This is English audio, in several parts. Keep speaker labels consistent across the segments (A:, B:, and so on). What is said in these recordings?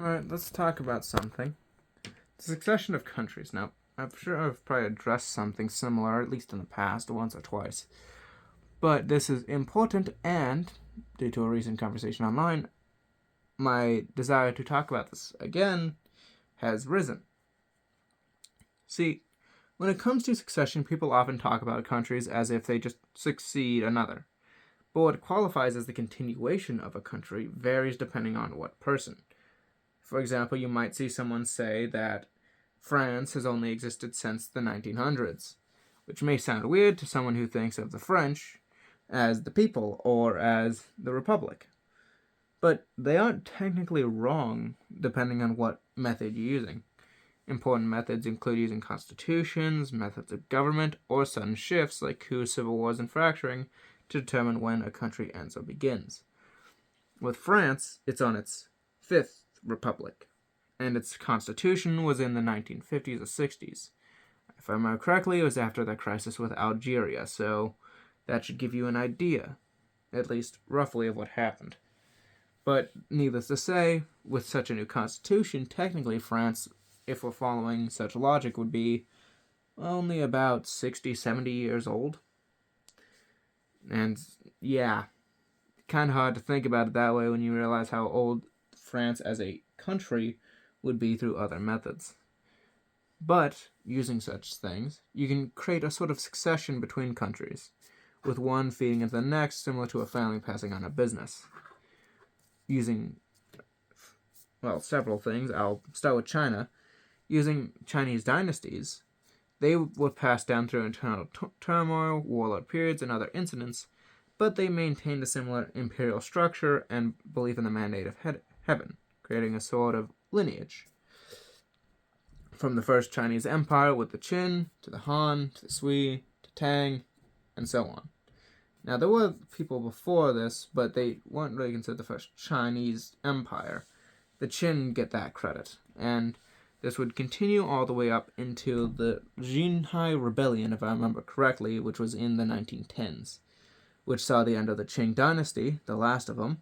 A: Alright, let's talk about something. The succession of countries. Now, I'm sure I've probably addressed something similar, at least in the past, once or twice. But this is important, and due to a recent conversation online, my desire to talk about this again has risen. See, when it comes to succession, people often talk about countries as if they just succeed another. But what qualifies as the continuation of a country varies depending on what person. For example, you might see someone say that France has only existed since the 1900s, which may sound weird to someone who thinks of the French as the people or as the Republic. But they aren't technically wrong depending on what method you're using. Important methods include using constitutions, methods of government, or sudden shifts like coups, civil wars, and fracturing to determine when a country ends or begins. With France, it's on its fifth republic, and its constitution was in the 1950s or 60s. If I remember correctly, it was after the crisis with Algeria, so that should give you an idea, at least roughly, of what happened. But needless to say, with such a new constitution, technically France, if we're following such logic, would be only about 60, 70 years old. And yeah, kind of hard to think about it that way when you realize how old France as a country would be through other methods. But, using such things, you can create a sort of succession between countries, with one feeding into the next, similar to a family passing on a business. Using, several things. I'll start with China. Using Chinese dynasties, they were passed down through internal turmoil, warlord periods, and other incidents, but they maintained a similar imperial structure and belief in the mandate of heaven, creating a sort of lineage. From the first Chinese empire with the Qin, to the Han, to the Sui, to Tang, and so on. Now, there were people before this, but they weren't really considered the first Chinese empire. The Qin get that credit, and this would continue all the way up into the Xinhai Rebellion, if I remember correctly, which was in the 1910s, which saw the end of the Qing dynasty, the last of them,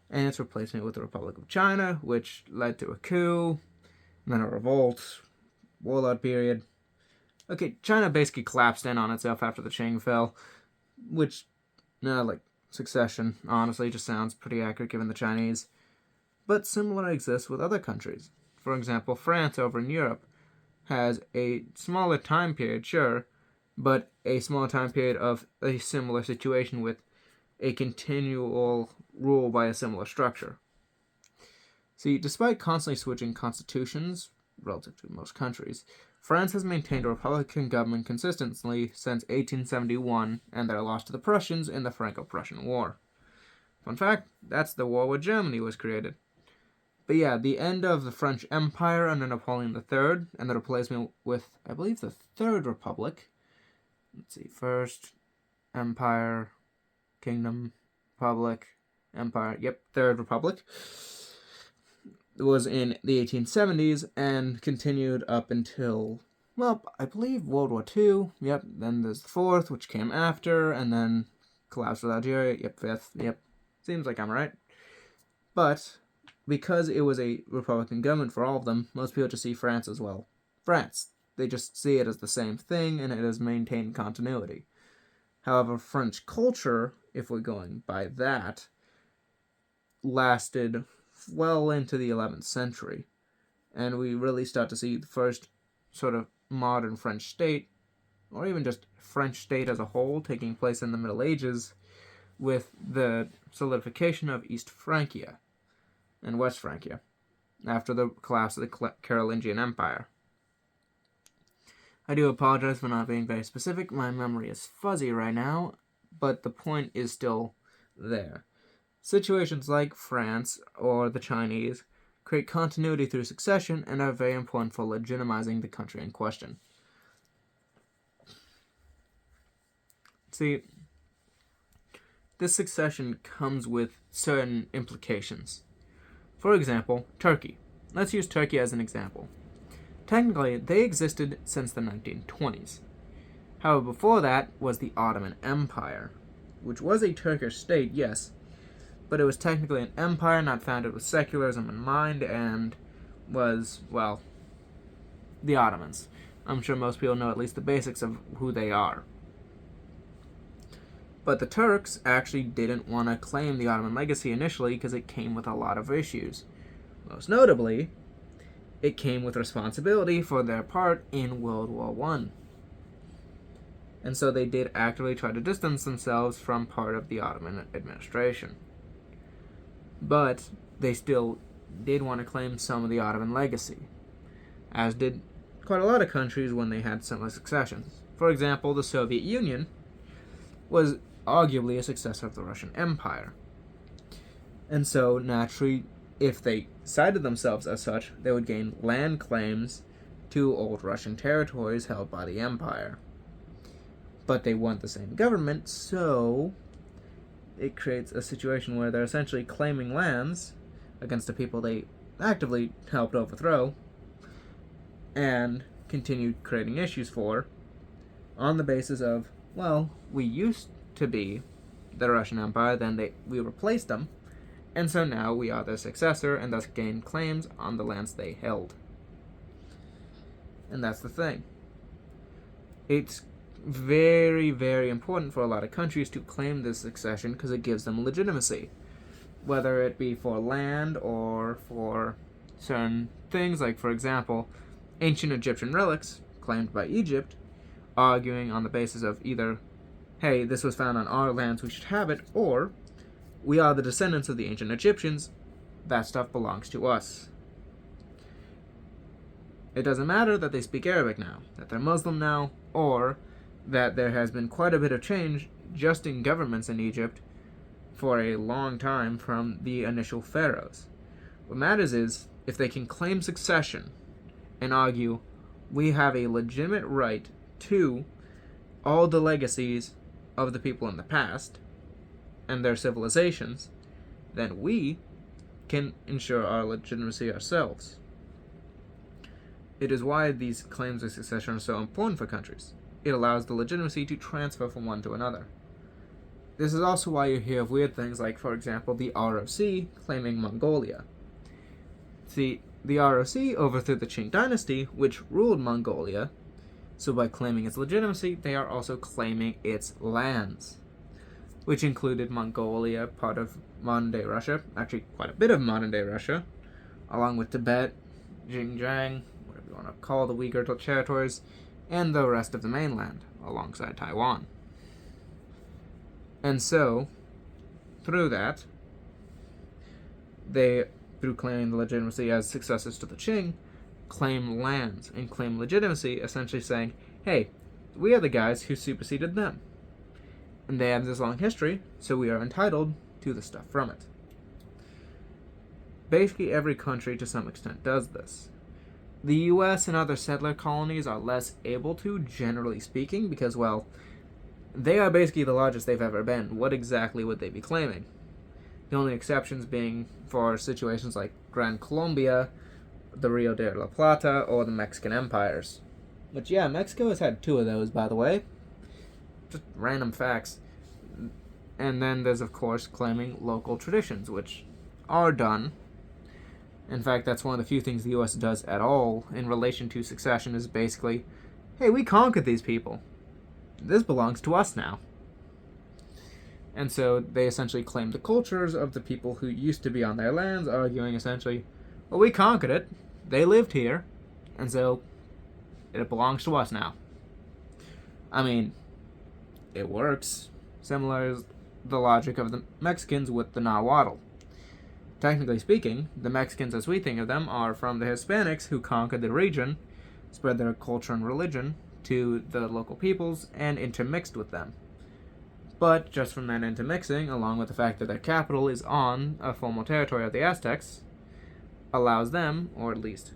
A: and its replacement with the Republic of China, which led to a coup, and then a revolt, warlord period. Okay, China basically collapsed in on itself after the Qing fell, which, succession, honestly, just sounds pretty accurate given the Chinese. But similar exists with other countries. For example, France over in Europe has a smaller time period, sure, but a smaller time period of a similar situation with a continual rule by a similar structure. See, despite constantly switching constitutions, relative to most countries, France has maintained a republican government consistently since 1871 and their loss to the Prussians in the Franco-Prussian War. Fun fact, that's the war where Germany was created. But yeah, the end of the French Empire under Napoleon III and the replacement with, I believe, the Third Republic. Let's see, First, Empire, Kingdom, Republic, Empire, Third Republic. It was in the 1870s and continued up until, I believe World War II. Then there's the Fourth, which came after, and then collapsed with Algeria. Fifth. Seems like I'm right. But because it was a Republican government for all of them, most people just see France as well. France. They just see it as the same thing, and it has maintained continuity. However, French culture, if we're going by that, lasted well into the 11th century. And we really start to see the first sort of modern French state, or even just French state as a whole, taking place in the Middle Ages with the solidification of East Francia and West Francia after the collapse of the Carolingian Empire. I do apologize for not being very specific. My memory is fuzzy right now, but the point is still there. Situations like France or the Chinese create continuity through succession and are very important for legitimizing the country in question. See, this succession comes with certain implications. For example, Turkey. Let's use Turkey as an example. Technically, they existed since the 1920s. However, before that was the Ottoman Empire, which was a Turkish state, yes, but it was technically an empire not founded with secularism in mind, and was, well, the Ottomans. I'm sure most people know at least the basics of who they are. But the Turks actually didn't want to claim the Ottoman legacy initially because it came with a lot of issues. Most notably, it came with responsibility for their part in World War I. And so they did actively try to distance themselves from part of the Ottoman administration. But they still did want to claim some of the Ottoman legacy, as did quite a lot of countries when they had similar successions. For example, the Soviet Union was arguably a successor of the Russian Empire. And so, naturally, if they cited themselves as such, they would gain land claims to old Russian territories held by the empire. But they want the same government, so it creates a situation where they're essentially claiming lands against the people they actively helped overthrow and continued creating issues for on the basis of, well, we used to be the Russian Empire, then we replaced them, and so now we are their successor and thus gain claims on the lands they held. And that's the thing. It's very, very important for a lot of countries to claim this succession because it gives them legitimacy, whether it be for land or for certain things, like, for example, ancient Egyptian relics claimed by Egypt, arguing on the basis of either, hey, this was found on our lands, we should have it, or we are the descendants of the ancient Egyptians, that stuff belongs to us. It doesn't matter that they speak Arabic now, that they're Muslim now, or that there has been quite a bit of change just in governments in Egypt for a long time from the initial pharaohs. What matters is if they can claim succession and argue we have a legitimate right to all the legacies of the people in the past and their civilizations, then we can ensure our legitimacy ourselves. It is why these claims of succession are so important for countries. It allows the legitimacy to transfer from one to another. This is also why you hear of weird things like, for example, the ROC claiming Mongolia. See, the ROC overthrew the Qing dynasty, which ruled Mongolia, so by claiming its legitimacy, they are also claiming its lands, which included Mongolia, part of modern-day Russia, actually quite a bit of modern-day Russia, along with Tibet, Xinjiang, whatever you want to call the Uyghur territories, and the rest of the mainland, alongside Taiwan. And so, through that, they, through claiming the legitimacy as successors to the Qing, claim lands and claim legitimacy, essentially saying, hey, we are the guys who superseded them. And they have this long history, so we are entitled to the stuff from it. Basically, every country to some extent does this. The US and other settler colonies are less able to, generally speaking, because, well, they are basically the largest they've ever been. What exactly would they be claiming? The only exceptions being for situations like Gran Colombia, the Rio de la Plata, or the Mexican empires. Which, yeah, Mexico has had 2 of those, by the way. Just random facts. And then there's, of course, claiming local traditions, which are done. In fact, that's one of the few things the U.S. does at all in relation to succession, is basically, hey, we conquered these people. This belongs to us now. And so they essentially claim the cultures of the people who used to be on their lands, arguing essentially, well, we conquered it, they lived here, and so it belongs to us now. I mean, it works. Similar as the logic of the Mexicans with the Nahuatl. Technically speaking, the Mexicans as we think of them are from the Hispanics who conquered the region, spread their culture and religion to the local peoples, and intermixed with them. But just from that intermixing, along with the fact that their capital is on a former territory of the Aztecs, allows them, or at least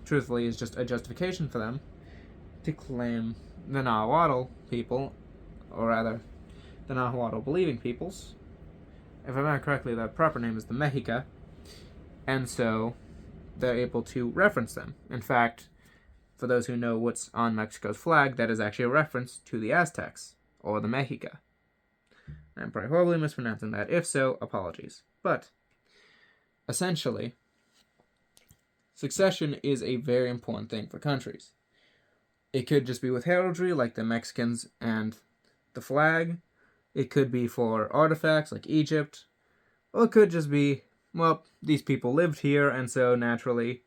A: truthfully is just a justification for them, to claim the Nahuatl people, or rather, the Nahuatl believing peoples. If I remember correctly, their proper name is the Mexica, and so they're able to reference them. In fact, for those who know what's on Mexico's flag, that is actually a reference to the Aztecs, or the Mexica. I'm probably horribly mispronouncing that. If so, apologies. But, essentially, Succession is a very important thing for countries. It could just be with heraldry, like the Mexicans and the flag. It could be for artifacts, like Egypt. Or it could just be, well, these people lived here, and so naturally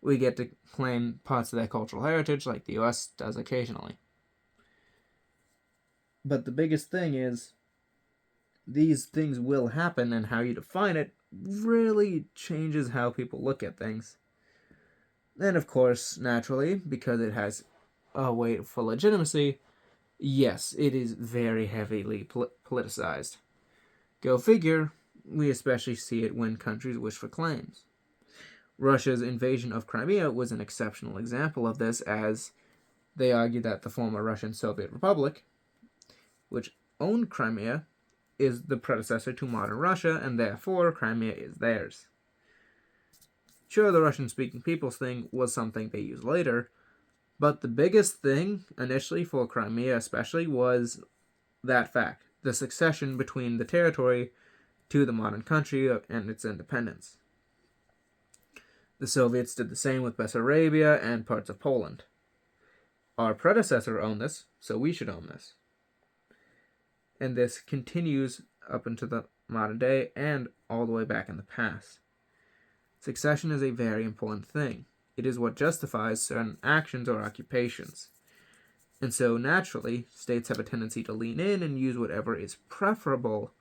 A: we get to claim parts of their cultural heritage, like the US does occasionally. But the biggest thing is, these things will happen, and how you define it really changes how people look at things. And of course, naturally, because it has a weight for legitimacy, yes, it is very heavily politicized. Go figure, we especially see it when countries wish for claims. Russia's invasion of Crimea was an exceptional example of this, as they argue that the former Russian Soviet Republic, which owned Crimea, is the predecessor to modern Russia, and therefore Crimea is theirs. Sure, the Russian-speaking peoples thing was something they used later, but the biggest thing, initially for Crimea especially, was that fact, the succession between the territory to the modern country and its independence. The Soviets did the same with Bessarabia and parts of Poland. Our predecessor owned this, so we should own this. And this continues up into the modern day and all the way back in the past. Succession is a very important thing. It is what justifies certain actions or occupations. And so, naturally, states have a tendency to lean in and use whatever is preferable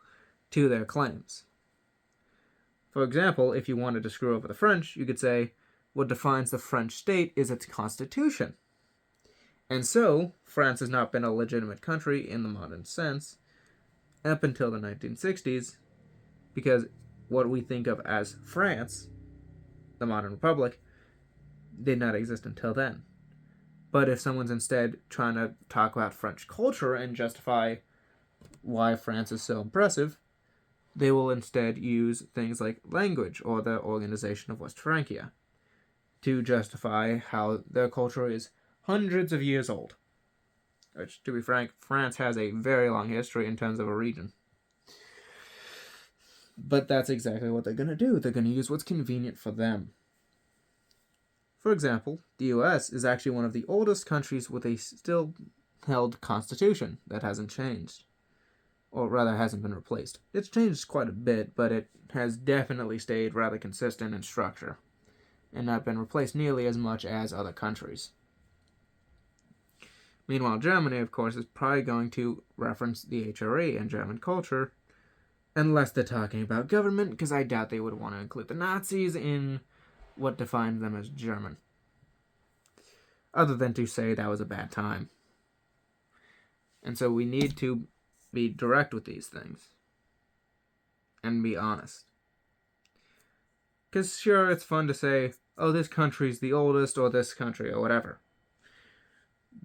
A: to their claims. For example, if you wanted to screw over the French, you could say, what defines the French state is its constitution. And so, France has not been a legitimate country in the modern sense up until the 1960s, because what we think of as France, the modern republic, did not exist until then. But if someone's instead trying to talk about French culture and justify why France is so impressive, they will instead use things like language or the organization of West Francia to justify how their culture is hundreds of years old. Which, to be frank, France has a very long history in terms of a region. But that's exactly what they're going to do. They're going to use what's convenient for them. For example, the US is actually one of the oldest countries with a still held constitution that hasn't changed. Or rather, hasn't been replaced. It's changed quite a bit, but it has definitely stayed rather consistent in structure, and not been replaced nearly as much as other countries. Meanwhile, Germany, of course, is probably going to reference the HRE and German culture, unless they're talking about government, because I doubt they would want to include the Nazis in what defined them as German. Other than to say that was a bad time. And so we need to be direct with these things. And be honest. Because sure, it's fun to say, oh, this country's the oldest, or this country, or whatever.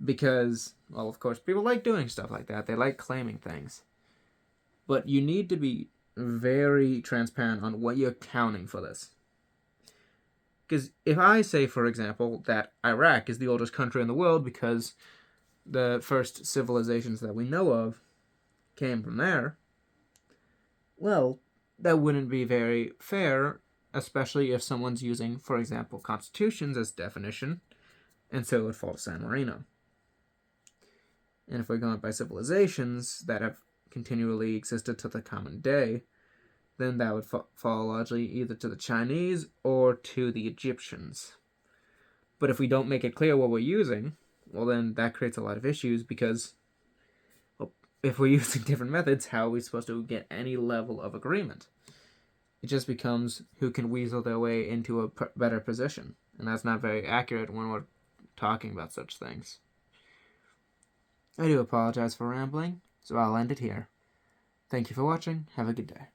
A: Because, well, of course, people like doing stuff like that. They like claiming things. But you need to be very transparent on what you're counting for this. Because if I say, for example, that Iraq is the oldest country in the world because the first civilizations that we know of came from there, well, that wouldn't be very fair, especially if someone's using, for example, constitutions as definition, and so it would fall to San Marino. And if we're going by civilizations that have continually existed to the common day, then that would fall largely either to the Chinese or to the Egyptians. But if we don't make it clear what we're using, well, then that creates a lot of issues because, well, if we're using different methods, how are we supposed to get any level of agreement? It just becomes who can weasel their way into a better position. And that's not very accurate when we're talking about such things. I do apologize for rambling, so I'll end it here. Thank you for watching. Have a good day.